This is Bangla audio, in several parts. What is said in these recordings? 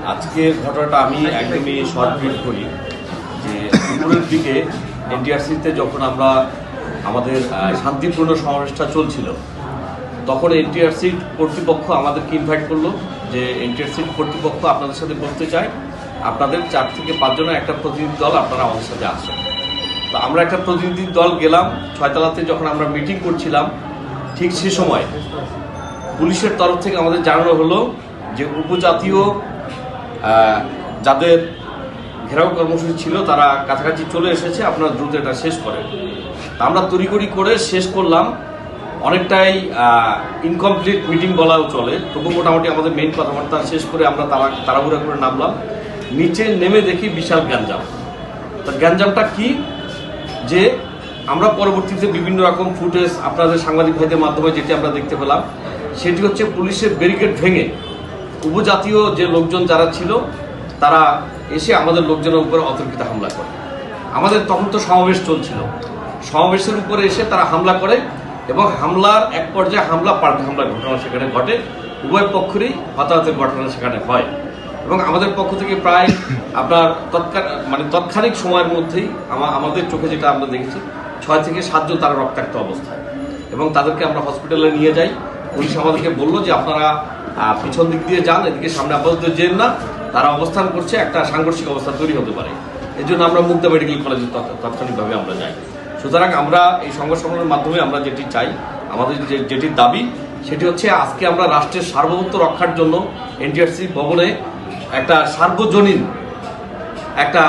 আজকের ঘটনাটা আমি একদমই শর্ট ভিড করি যে দুপুরের দিকে এনটিআরসিতে যখন আমরা আমাদের শান্তিপূর্ণ সমাবেশটা চলছিল তখন এনটিআরসি কর্তৃপক্ষ আমাদেরকে ইনভাইট করলো যে এনটিআরসি কর্তৃপক্ষ আপনাদের সাথে বলতে চায় আপনাদের 4 থেকে 5 জনের একটা প্রতিনিধি দল আপনারা আমাদের সাথে আসেন। তো আমরা একটা প্রতিনিধি দল গেলাম। 6 তলাতে যখন আমরা মিটিং করছিলাম ঠিক সে সময় পুলিশের তরফ থেকে আমাদের জানানো হলো যে উপজাতীয় যাদের ঘেরাও কর্মসূচি ছিল তারা কাছাকাছি চলে এসেছে, আপনারা দ্রুত এটা শেষ করেন। তা আমরা তড়িঘড়ি করে শেষ করলাম। অনেকটাই ইনকমপ্লিট মিটিং বলাও চলে, তবু মোটামুটি আমাদের মেইন কথাবার্তা শেষ করে আমরা তাড়াহুড়া করে নামলাম। নিচে নেমে দেখি বিশাল গ্যাঞ্জাম। তা গ্যাঞ্জামটা কি যে আমরা পরবর্তীতে বিভিন্ন রকম ফুটেজ আপনাদের সাংবাদিক ভাইদের মাধ্যমে যেটি আমরা দেখতে পেলাম সেটি হচ্ছে পুলিশের ব্যারিকেড ভেঙে উপজাতীয় যে লোকজন যারা ছিল তারা এসে আমাদের লোকজনের উপরে অতর্কিত হামলা করে। আমাদের তখন তো সমাবেশ চলছিল, সমাবেশের উপরে এসে তারা হামলা করে এবং হামলার এক পর্যায়ে পাল্টা হামলার ঘটনা সেখানে ঘটে। উভয় পক্ষেরই হতাহতের ঘটনা সেখানে হয় এবং আমাদের পক্ষ থেকে প্রায় আপনার তৎক্ষণিক সময়ের মধ্যেই আমাদের চোখে যেটা আমরা দেখেছি 6 থেকে 7 জন তারা রক্তাক্ত অবস্থায় এবং তাদেরকে আমরা হসপিটালে নিয়ে যাই। পুলিশ আমাদেরকে বললো যে আপনারা পিছন দিক দিয়ে যান, এদিকে সামনে আপাতত যেন না, তারা অবস্থান করছে, একটা সাংঘর্ষিক অবস্থা তৈরি হতে পারে। এই জন্য আমরা মুগদা মেডিকেল কলেজে তাৎক্ষণিকভাবে আমরা যাই। সুতরাং আমরা এই সংবাদ সম্মেলনের মাধ্যমে আমরা যেটি চাই, আমাদের যেটি দাবি সেটি হচ্ছে আজকে আমরা রাষ্ট্রের সার্বভৌমত্ব রক্ষার জন্য এনটিআরসি ভবনে একটা সার্বজনীন একটা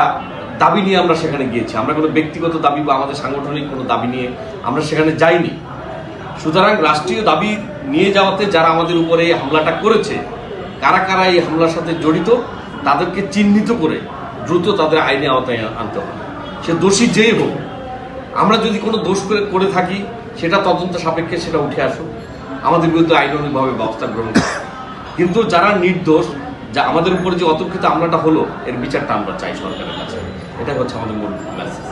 দাবি নিয়ে আমরা সেখানে গিয়েছি। আমরা কোনো ব্যক্তিগত দাবি বা আমাদের সাংগঠনিক কোনো দাবি নিয়ে আমরা সেখানে যাইনি। সুতরাং রাষ্ট্রীয় দাবি নিয়ে যাওয়াতে যারা আমাদের উপরে এই হামলাটা করেছে, কারা কারা এই হামলার সাথে জড়িত তাদেরকে চিহ্নিত করে দ্রুত তাদের আইনে আওতায় আনতে হবে। সে দোষী যেই হোক, আমরা যদি কোনো দোষ করে থাকি সেটা তদন্ত সাপেক্ষে সেটা উঠে আসুক, আমাদের বিরুদ্ধে আইনানুগভাবে ব্যবস্থা গ্রহণ করে। কিন্তু যারা নির্দোষ, যা আমাদের উপরে যে অতর্কিত হামলাটা হলো এর বিচারটা আমরা চাই সরকারের কাছে। এটাই হচ্ছে আমাদের মূল মেসেজ।